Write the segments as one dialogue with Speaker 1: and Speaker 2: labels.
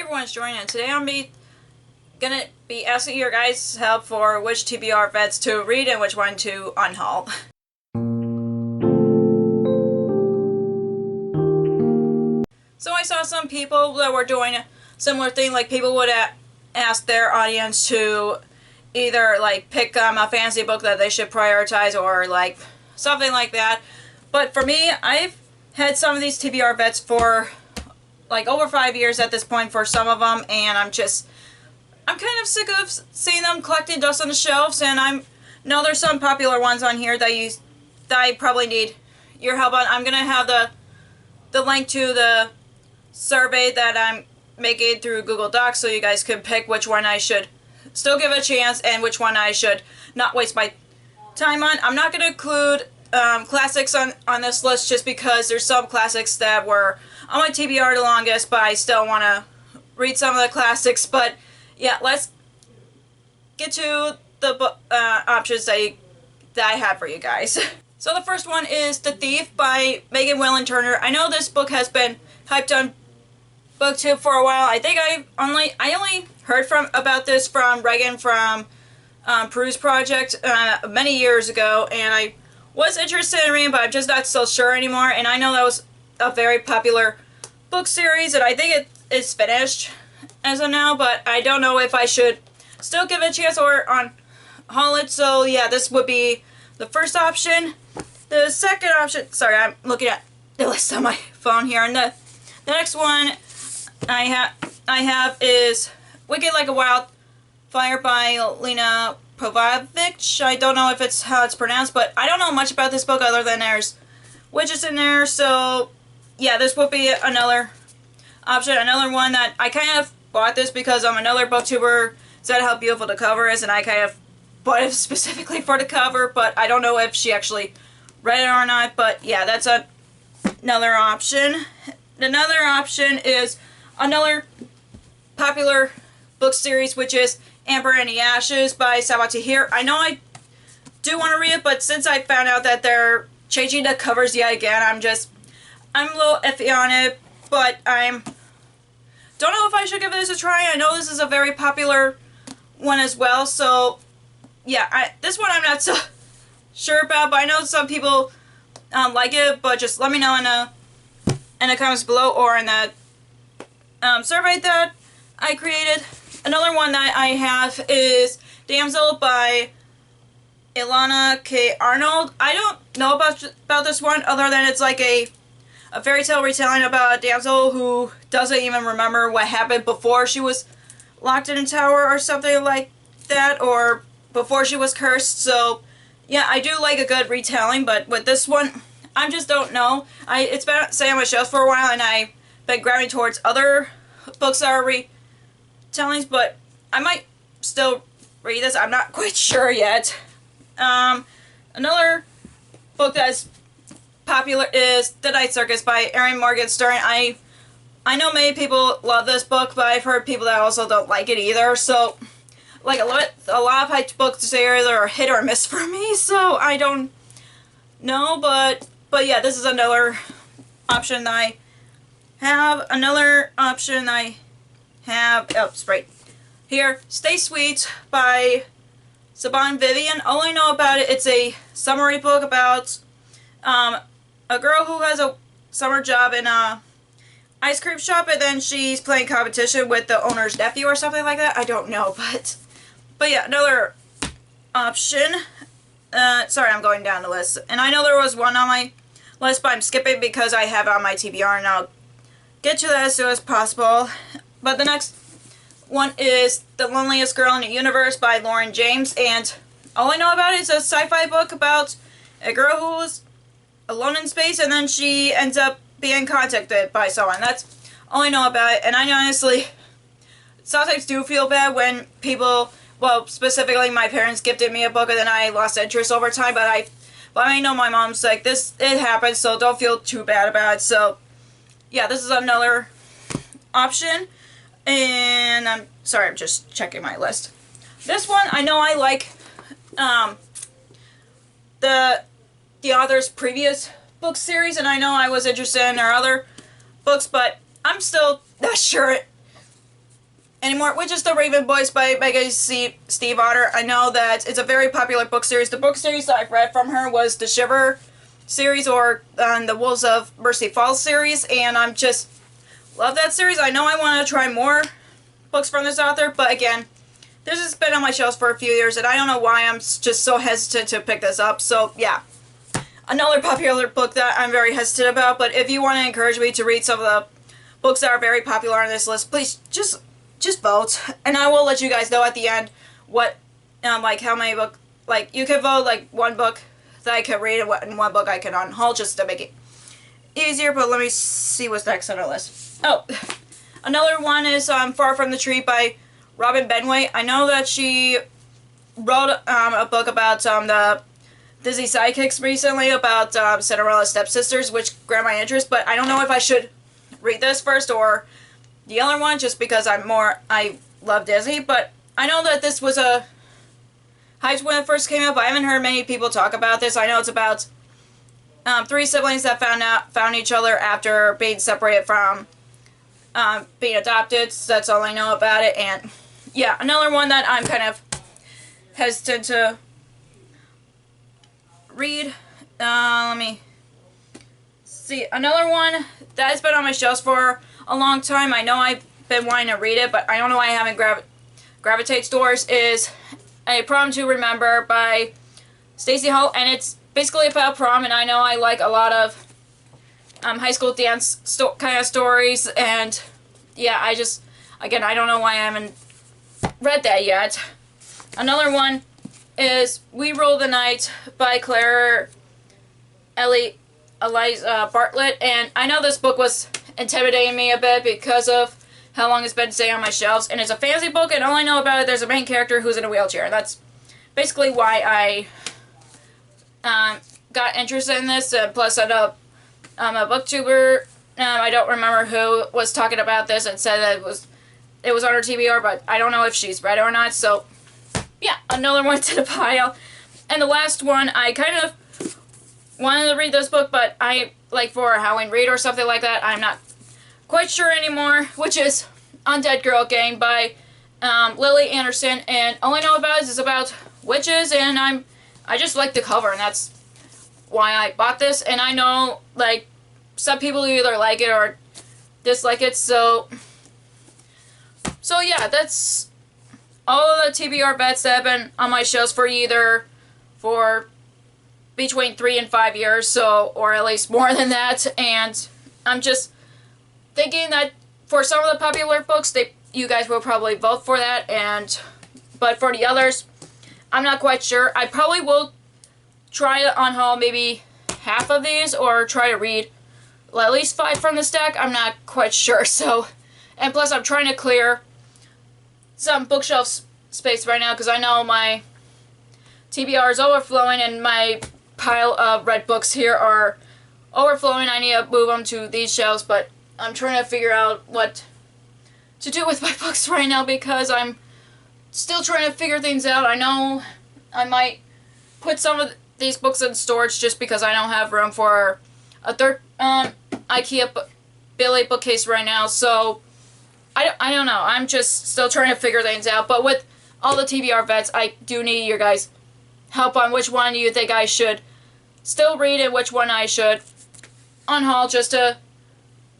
Speaker 1: everyone's joining in. Today I'm gonna be asking your guys' help for which TBR vets to read and which one to unhaul. So I saw some people that were doing a similar thing, like people would ask their audience to either like pick a fantasy book that they should prioritize or like something like that. But for me, I've had some of these TBR vets for like over 5 years at this point for some of them, and I'm kind of sick of seeing them collecting dust on the shelves, and I know there's some popular ones on here that I probably need your help on. I'm gonna have the link to the survey that I'm making through Google Docs so you guys can pick which one I should still give a chance and which one I should not waste my time on. I'm not going to include classics on this list just because there's some classics that were on my TBR the longest, but I still want to read some of the classics. But yeah, let's get to the options that I have for you guys. So the first one is The Thief by Megan Willen Turner. I know this book has been hyped on BookTube for a while. I think I only heard about this from Reagan from Peru's Project many years ago, and I was interested in reading, but I'm just not so sure anymore. And I know that was a very popular book series, and I think it is finished as of now, but I don't know if I should still give it a chance or haul it. So yeah, this would be the first option. The second option, sorry, I'm looking at the list on my phone here, and the next one I have is Wicked Like a Wildfire by Lena Provovich. I don't know if it's how it's pronounced, but I don't know much about this book other than there's witches in there. So yeah, this would be another option. Another one that I kind of bought this because another booktuber said how beautiful the cover is, and I kind of bought it specifically for the cover, but I don't know if she actually read it or not. But yeah, that's another option. Another option is another popular book series, which is Amber and the Ashes by Sabaa Tahir. I know I do want to read it, but since I found out that they're changing the covers yet again, I'm a little iffy on it, but don't know if I should give this a try. I know this is a very popular one as well, so yeah, this one I'm not so sure about, but I know some people like it, but just let me know in the comments below or in the survey that I created. Another one that I have is Damsel by Ilana K. Arnold. I don't know about this one other than it's like a fairy tale retelling about a damsel who doesn't even remember what happened before she was locked in a tower or something like that, or before she was cursed. So yeah, I do like a good retelling, but with this one, I just don't know. It's been sitting on my shelf for a while, and I've been grabbing towards other books that are retellings, but I might still read this. I'm not quite sure yet. Another book that's popular is The Night Circus by Erin Morgenstern. I know many people love this book, but I've heard people that also don't like it either. So, like a lot of hyped books are hit or miss for me. So I don't know, but yeah, this is another option that I have. Another option I have, right here, Stay Sweet by Saban Vivian. All I know about it, it's a summary book about a girl who has a summer job in a ice cream shop, and then she's playing competition with the owner's nephew or something like that. I don't know, but yeah, another option. Sorry, I'm going down the list, and I know there was one on my list, but I'm skipping because I have it on my TBR, and I'll get to that as soon as possible. But the next one is The Loneliest Girl in the Universe by Lauren James, and all I know about it is a sci-fi book about a girl who was alone in space, and then she ends up being contacted by someone. That's all I know about it, and I honestly sometimes do feel bad when people, well, specifically my parents gifted me a book and then I lost interest over time, but I know my mom's like, it happens, so don't feel too bad about it. So yeah, this is another option. And I'm sorry, I'm just checking my list. This one, I know I like the author's previous book series, and I know I was interested in her other books, but I'm still not sure anymore, which is The Raven Boys by Megan Steve Otter. I know that it's a very popular book series. The book series that I've read from her was the Shiver series, or the Wolves of Mercy Falls series, and I'm just love that series. I know I want to try more books from this author, but again, this has been on my shelves for a few years, and I don't know why I'm just so hesitant to pick this up. So yeah, another popular book that I'm very hesitant about. But if you want to encourage me to read some of the books that are very popular on this list, please just vote, and I will let you guys know at the end what like how many book, like you can vote like one book that I can read and one book I can unhaul, just to make it easier. But let me see what's next on our list. Oh, another one is Far From the Tree by Robin Benway. I know that she wrote a book about the Disney Sidekicks recently, about Cinderella's stepsisters, which grabbed my interest, but I don't know if I should read this first or the other one, just because I love Disney. But I know that this was a hype when it first came out, but I haven't heard many people talk about this. I know it's about three siblings that found each other after being separated from being adopted. So that's all I know about it. And yeah, another one that I'm kind of hesitant to read. Let me see. Another one that's been on my shelves for a long time. I know I've been wanting to read it, but I don't know why I haven't gravitated towards, is A Prom to Remember by Stacey Hull, and it's basically about prom, and I know I like a lot of high school dance kind of stories, and yeah, again, I don't know why I haven't read that yet. Another one is We Rule the Night by Claire Eliza Bartlett, and I know this book was intimidating me a bit because of how long it's been sitting on my shelves, and it's a fantasy book, and all I know about it, there's a main character who's in a wheelchair, and that's basically why I got interested in this. Plus, I'm a booktuber. I don't remember who was talking about this and said that it was on her TBR, but I don't know if she's read it or not. So yeah, another one to the pile. And the last one, I kind of wanted to read this book, but I like for a Halloween read or something like that. I'm not quite sure anymore, which is Undead Girl Gang by Lily Anderson, and all I know about it is about witches, and I just like the cover, and that's why I bought this. And I know, like, some people either like it or dislike it, so yeah, that's all of the TBR bets that have been on my shelves for between 3 and 5 years, so, or at least more than that. And I'm just thinking that for some of the popular books, you guys will probably vote for that, but for the others, I'm not quite sure. I probably will try to unhaul maybe half of these, or try to read at least 5 from the stack. I'm not quite sure. So, and plus I'm trying to clear some bookshelf space right now, because I know my TBR is overflowing and my pile of red books here are overflowing. I need to move them to these shelves, but I'm trying to figure out what to do with my books right now, because I'm still trying to figure things out. I know I might put some of these books in storage just because I don't have room for a third IKEA Billy bookcase right now. So I don't know. I'm just still trying to figure things out. But with all the TBR vets, I do need your guys' help on which one you think I should still read and which one I should unhaul, just to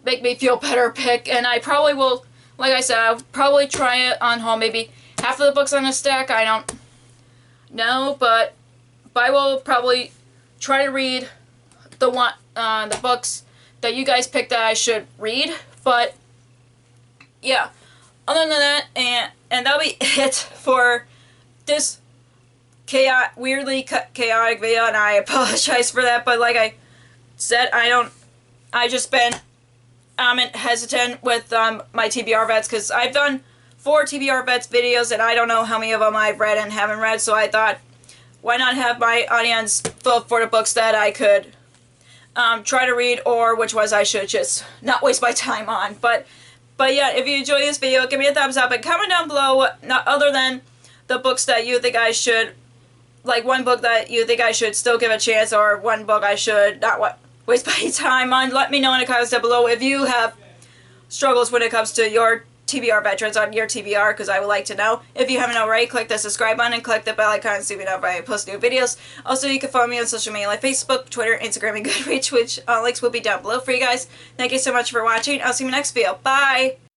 Speaker 1: make me feel better pick. And I probably will, like I said, I'll probably try it unhaul maybe half of the books on the stack. I don't know, but I will probably try to read the books that you guys picked that I should read. But yeah, other than that, and that'll be it for this weirdly chaotic video, and I apologize for that. But like I said, I just been hesitant with my TBR vets, because I've done 4 TBR vets videos, and I don't know how many of them I've read and haven't read. So I thought, why not have my audience vote for the books that I could try to read, or which ones I should just not waste my time on. But yeah, if you enjoy this video, give me a thumbs up and comment down below other than the books that you think I should, like one book that you think I should still give a chance, or one book I should not waste my time on. Let me know in the comments down below if you have struggles when it comes to your TBR veterans on your TBR, because I would like to know. If you haven't already, click the subscribe button and click the bell icon so you know when I post new videos. Also, you can follow me on social media like Facebook, Twitter, Instagram, and Goodreads, which links will be down below for you guys. Thank you so much for watching. I'll see you in the next video. Bye!